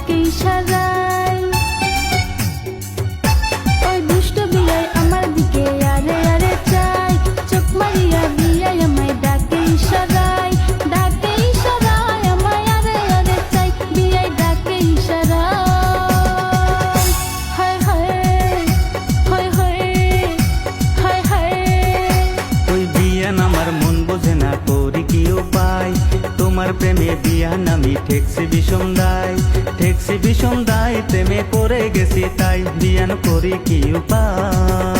ডাকে ইশারায়। ওই দুষ্ট বিয়াই আমার দিকে আরে আরে চাই, চোখ মারিয়া বিয়াই আমায় ডাকে ইশারায়, ডাকে ইশারায় আমায় আরে আরে চাই, বিয়াই ডাকে ইশারায়। হায় হায় হায় হায় হায় হায়। ওই বিয়ান আমার মন বোঝে না, করি কি উপায়? তোমার প্রেমে বিয়ান আমি ঠেকছি বিষম দায়, ঠেকছি বিষম দায়, প্রেমে পড়ে গেছি তাই, বিয়ান করি কি উপায়?